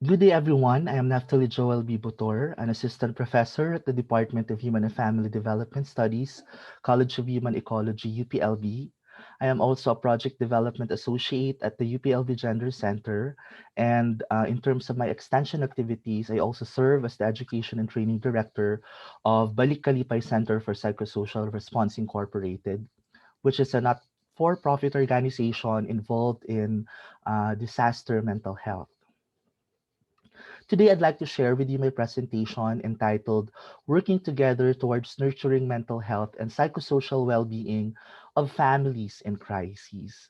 Good day, everyone. I am Naftali Joel B. Butor, an assistant professor at the Department of Human and Family Development Studies, College of Human Ecology, UPLB. I am also a project development associate at the UPLB Gender Center. And in terms of my extension activities, I also serve as the education and training director of Balik Kalipay Center for Psychosocial Response Incorporated, which is a not for profit organization involved in disaster mental health. Today, I'd like to share with you my presentation entitled Working Together Towards Nurturing Mental Health and Psychosocial Well-Being of Families in Crises.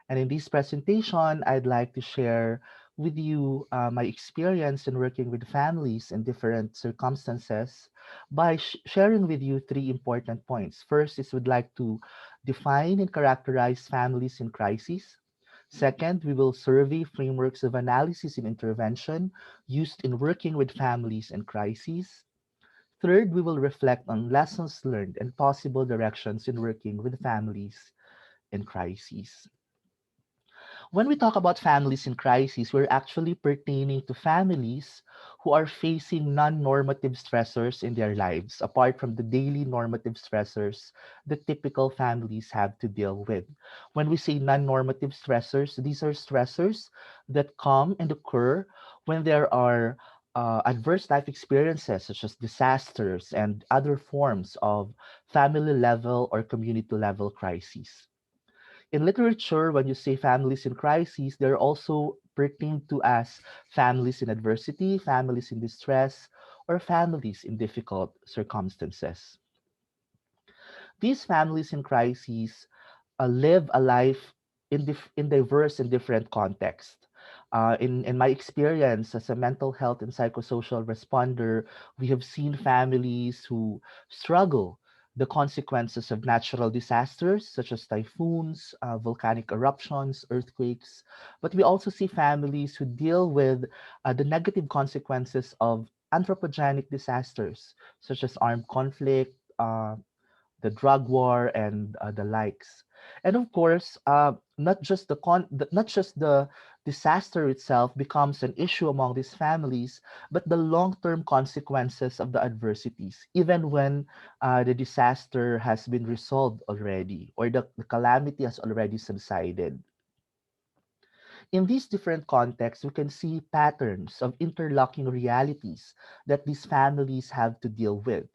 And in this presentation, I'd like to share with you my experience in working with families in different circumstances by sharing with you three important points. First is we'd like to define and characterize families in crisis. Second, we will survey frameworks of analysis and intervention used in working with families in crises. Third, we will reflect on lessons learned and possible directions in working with families in crises. When we talk about families in crisis, we're actually pertaining to families who are facing non-normative stressors in their lives, apart from the daily normative stressors that typical families have to deal with. When we say non-normative stressors, these are stressors that come and occur when there are adverse life experiences such as disasters and other forms of family level or community level crises. In literature, when you say families in crisis, they're also pertained to as families in adversity, families in distress, or families in difficult circumstances. These families in crises live a life in diverse and different contexts. In my experience as a mental health and psychosocial responder, we have seen families who struggle the consequences of natural disasters such as typhoons, volcanic eruptions, earthquakes. But we also see families who deal with the negative consequences of anthropogenic disasters such as armed conflict, the drug war, and the likes. And of course, not just the disaster itself becomes an issue among these families, but the long-term consequences of the adversities, even when the disaster has been resolved already or the calamity has already subsided. In these different contexts, we can see patterns of interlocking realities that these families have to deal with.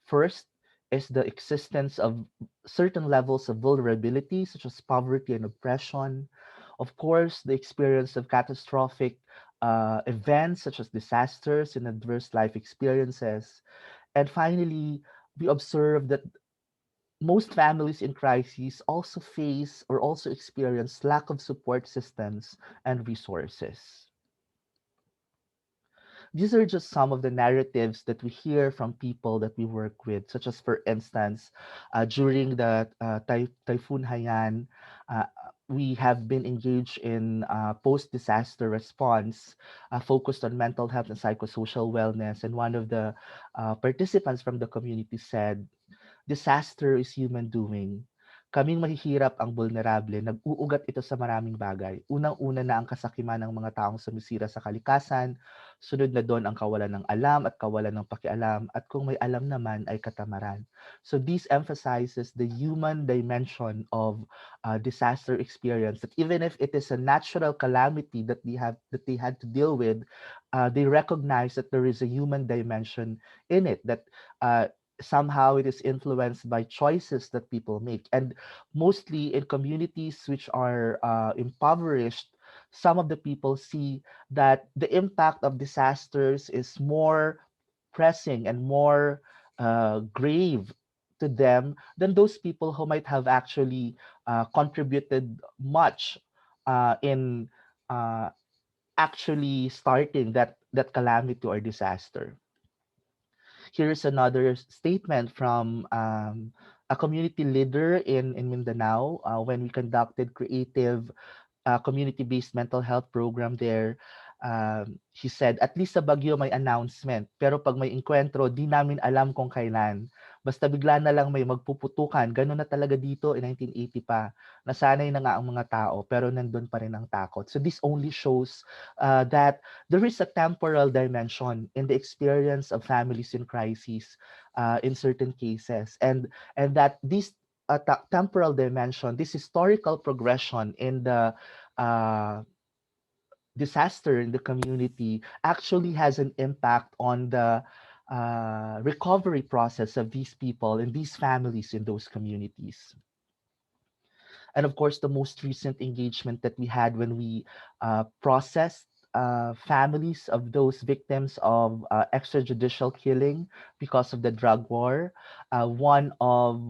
First is the existence of certain levels of vulnerability, such as poverty and oppression. Of course, the experience of catastrophic events, such as disasters and adverse life experiences. And finally, we observe that most families in crises also face or also experience lack of support systems and resources. These are just some of the narratives that we hear from people that we work with, such as, for instance, during the Typhoon Haiyan, we have been engaged in post disaster response focused on mental health and psychosocial wellness. And one of the participants from the community said, disaster is human doing. Kaming mahihirap ang vulnerable, nag-uugat ito sa maraming bagay. Unang-una na ang kasakiman ng mga taong sumisira sa kalikasan, sunod na doon ang kawalan ng alam at kawalan ng pakialam, at kung may alam naman ay katamaran. So this emphasizes the human dimension of disaster experience, that even if it is a natural calamity that they had to deal with, they recognize that there is a human dimension in it, that somehow it is influenced by choices that people make. And mostly in communities which are impoverished, some of the people see that the impact of disasters is more pressing and more grave to them than those people who might have actually contributed much in uh, actually starting that calamity or disaster. Here's another statement from a community leader in Mindanao when we conducted creative community-based mental health program there. He said, at least sa Baguio may announcement, pero pag may enkwentro, di namin alam kung kailan. Basta bigla na lang may magpuputukan, gano'n na talaga dito in 1980 pa. Nasanay na nga ang mga tao pero nandun pa rin ang takot. So this only shows that there is a temporal dimension in the experience of families in crisis in certain cases, and that this temporal dimension, this historical progression in the uh, disaster in the community actually has an impact on the recovery process of these people and these families in those communities. And of course, the most recent engagement that we had when we processed families of those victims of extrajudicial killing because of the drug war. One of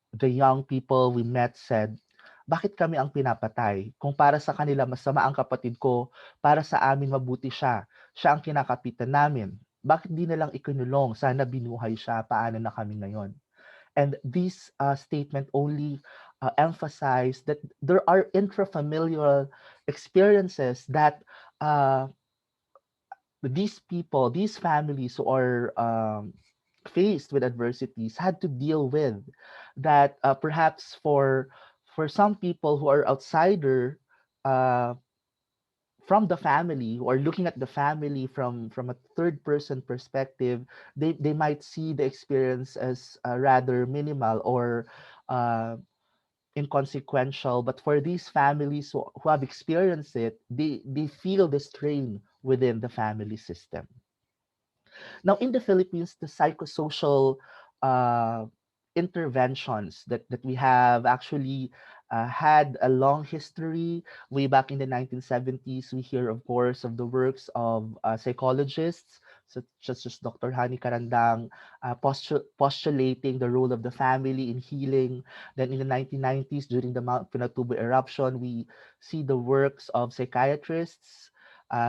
the young people we met said, bakit kami ang pinapatay? Kung para sa kanila masama ang kapatid ko, para sa amin mabuti siya. Siya ang kinakapitan namin. Bakit di na lang ikinulong? Sana binuhay siya. Paano na kami ngayon? And this statement only emphasized that there are intrafamilial experiences that uh, these people, these families who are faced with adversities had to deal with. That perhaps for some people who are outsider uh, from the family or looking at the family from a third person perspective, they might see the experience as rather minimal or uh, inconsequential. But for these families who have experienced it, they feel the strain within the family system. Now, in the Philippines, the psychosocial uh, interventions that we have actually had a long history. Way back in the 1970s, we hear, of course, of the works of psychologists such as Dr. Hani Karandang, postulating the role of the family in healing. Then in the 1990s, during the Mount Pinatubo eruption, we see the works of psychiatrists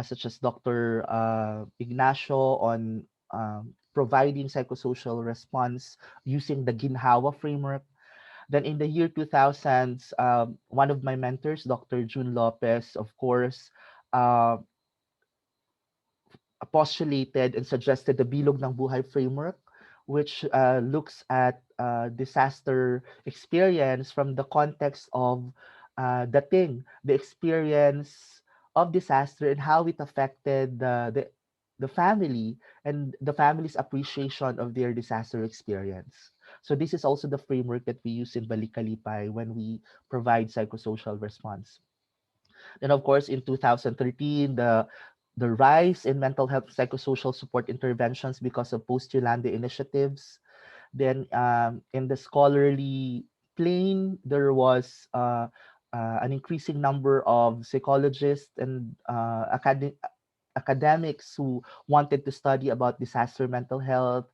such as Dr. Ignacio on providing psychosocial response using the Ginhawa framework. Then in the year 2000s, one of my mentors, Dr. June Lopez, of course, uh, postulated and suggested the Bilog ng Buhay framework, which looks at disaster experience from the context of the experience of disaster and how it affected the family and the family's appreciation of their disaster experience. So this is also the framework that we use in Balikalipay when we provide psychosocial response. Then, of course, in 2013, the rise in mental health psychosocial support interventions because of post-Yolanda initiatives. Then, in the scholarly plane, there was an increasing number of psychologists and academics who wanted to study about disaster mental health.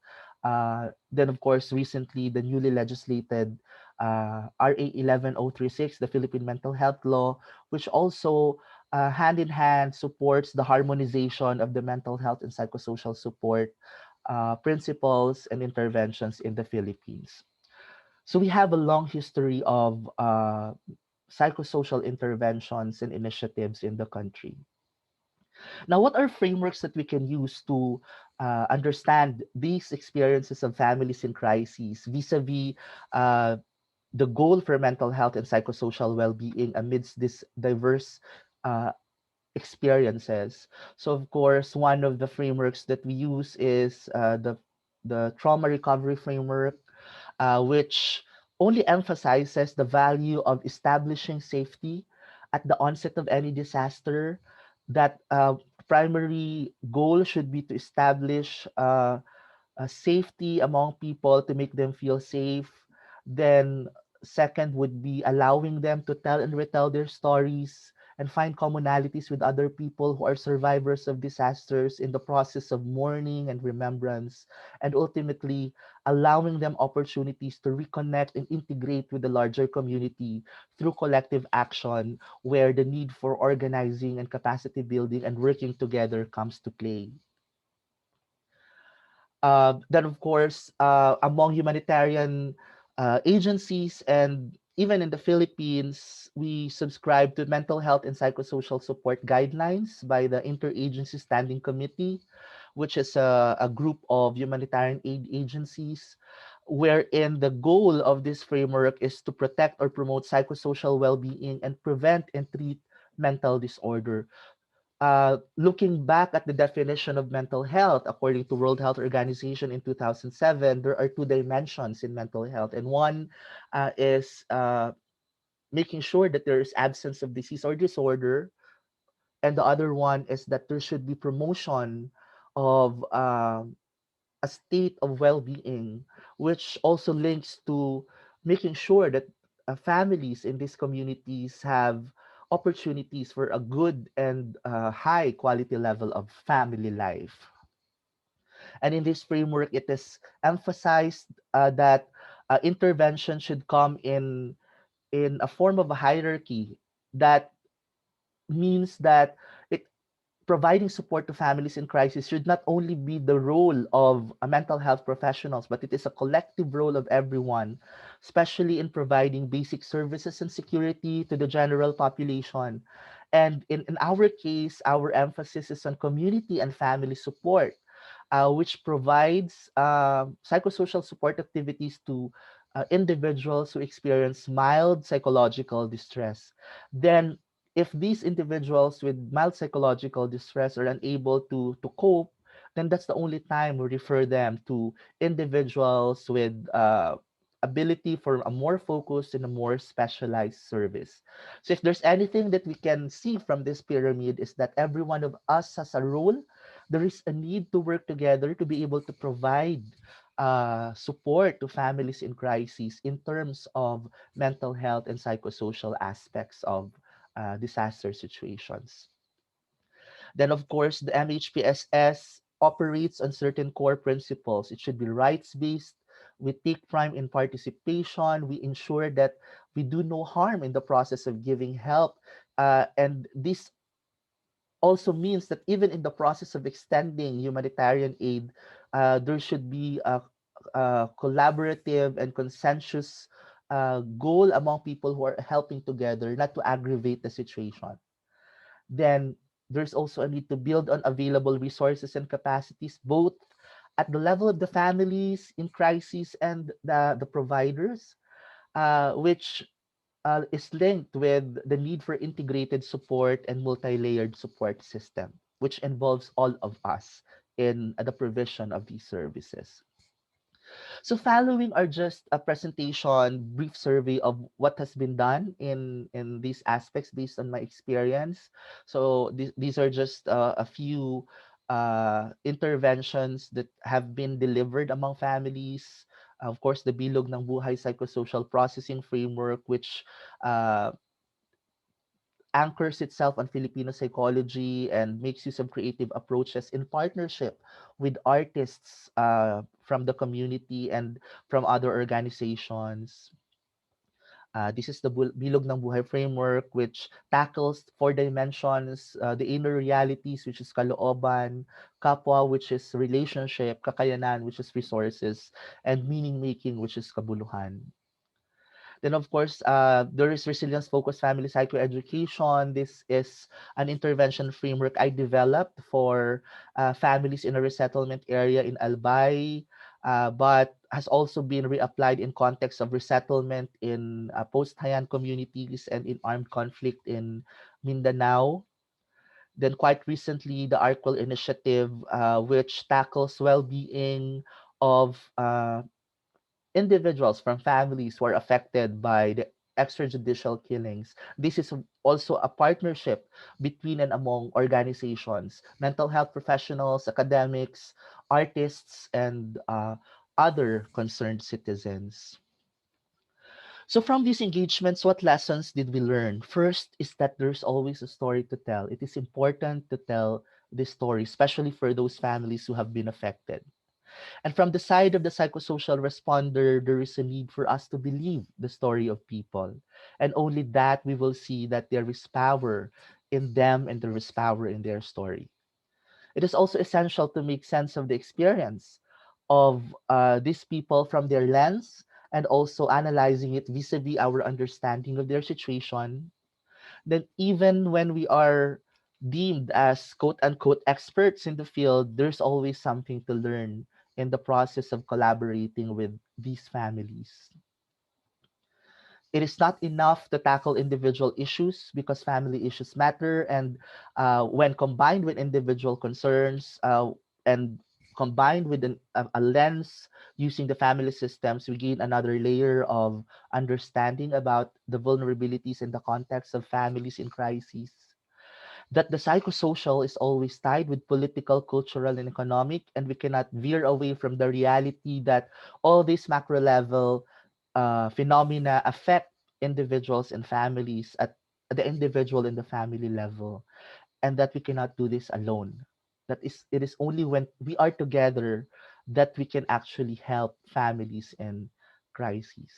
Then, of course, recently the newly legislated RA 11036, the Philippine Mental Health Law, which also hand in hand supports the harmonization of the mental health and psychosocial support principles and interventions in the Philippines. So we have a long history of psychosocial interventions and initiatives in the country. Now, what are frameworks that we can use to understand these experiences of families in crises vis-a-vis uh, the goal for mental health and psychosocial well-being amidst this diverse uh, experiences? So, of course, one of the frameworks that we use is the trauma recovery framework, which only emphasizes the value of establishing safety at the onset of any disaster. That primary goal should be to establish safety among people to make them feel safe. Then, second would be allowing them to tell and retell their stories and find commonalities with other people who are survivors of disasters in the process of mourning and remembrance, and ultimately allowing them opportunities to reconnect and integrate with the larger community through collective action, where the need for organizing and capacity building and working together comes to play. Then, of course, among humanitarian agencies and even in the Philippines, we subscribe to mental health and psychosocial support guidelines by the Interagency Standing Committee, which is a group of humanitarian aid agencies, wherein the goal of this framework is to protect or promote psychosocial well-being and prevent and treat mental disorder. Looking back at the definition of mental health, according to World Health Organization in 2007, there are two dimensions in mental health, and one is making sure that there is absence of disease or disorder, and the other one is that there should be promotion of a state of well-being, which also links to making sure that families in these communities have opportunities for a good and high quality level of family life. And in this framework, it is emphasized that intervention should come in a form of a hierarchy that means that it providing support to families in crisis should not only be the role of mental health professionals, but it is a collective role of everyone, especially in providing basic services and security to the general population. And in our case, our emphasis is on community and family support, which provides psychosocial support activities to individuals who experience mild psychological distress. Then, if these individuals with mild psychological distress are unable to cope, then that's the only time we refer them to individuals with ability for a more focused and a more specialized service. So if there's anything that we can see from this pyramid is that every one of us has a role. There is a need to work together to be able to provide support to families in crisis in terms of mental health and psychosocial aspects of disaster situations. Then, of course, the MHPSS operates on certain core principles. It should be rights based. We take prime in participation. We ensure that we do no harm in the process of giving help. And this also means that even in the process of extending humanitarian aid, there should be a collaborative and consensus goal among people who are helping together, not to aggravate the situation. Then there's also a need to build on available resources and capacities, both at the level of the families in crisis and the providers, which is linked with the need for integrated support and multi-layered support system, which involves all of us in the provision of these services. So following are just a presentation, brief survey of what has been done in these aspects based on my experience. So these are just a few interventions that have been delivered among families. Of course, the Bilog ng Buhay Psychosocial Processing Framework, which uh, anchors itself on Filipino psychology and makes use of creative approaches in partnership with artists from the community and from other organizations. This is the Bilog ng Buhay framework, which tackles four dimensions: the inner realities, which is kalooban; kapwa, which is relationship; kakayanan, which is resources; and meaning making, which is kabuluhan. Then, of course, there is resilience focused family psychoeducation. This is an intervention framework I developed for families in a resettlement area in Albay, but has also been reapplied in context of resettlement in post-Hayan communities and in armed conflict in Mindanao. Then, quite recently, the ARCWEL initiative, which tackles well-being of individuals from families who are affected by the extrajudicial killings. This is also a partnership between and among organizations, mental health professionals, academics, artists, and other concerned citizens. So, from these engagements, what lessons did we learn? First is that there's always a story to tell. It is important to tell this story, especially for those families who have been affected. And from the side of the psychosocial responder, there is a need for us to believe the story of people. And only that we will see that there is power in them and there is power in their story. It is also essential to make sense of the experience of these people from their lens and also analyzing it vis-a-vis our understanding of their situation. Then even when we are deemed as quote unquote experts in the field, there's always something to learn in the process of collaborating with these families. It is not enough to tackle individual issues because family issues matter. And when combined with individual concerns and combined with a lens using the family systems, we gain another layer of understanding about the vulnerabilities in the context of families in crises. That the psychosocial is always tied with political, cultural, and economic, and we cannot veer away from the reality that all these macro level phenomena affect individuals and families at the individual and the family level, and that we cannot do this alone. That is, it is only when we are together that we can actually help families in crises.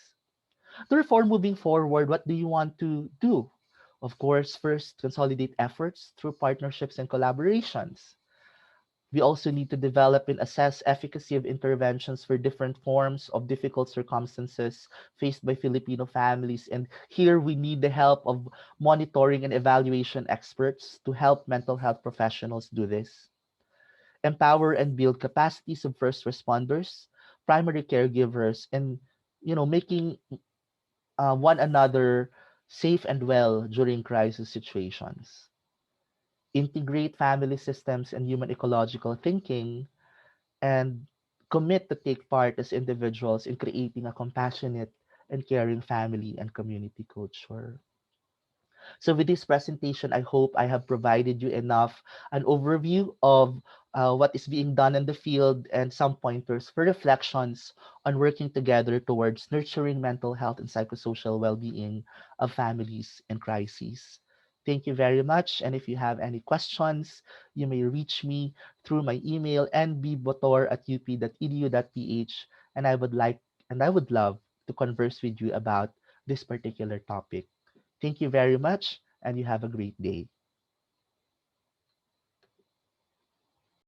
Therefore, moving forward, what do you want to do? Of course, first, consolidate efforts through partnerships and collaborations. We also need to develop and assess efficacy of interventions for different forms of difficult circumstances faced by Filipino families. And here we need the help of monitoring and evaluation experts to help mental health professionals do this. Empower and build capacities of first responders, primary caregivers, and making one another safe and well during crisis situations. Integrate family systems and human ecological thinking, and commit to take part as individuals in creating a compassionate and caring family and community culture. So with this presentation, I hope I have provided you enough an overview of what is being done in the field and some pointers for reflections on working together towards nurturing mental health and psychosocial well-being of families in crises. Thank you very much. And if you have any questions, you may reach me through my email nbbotor@up.edu.ph, and I would love to converse with you about this particular topic. Thank you very much, and you have a great day.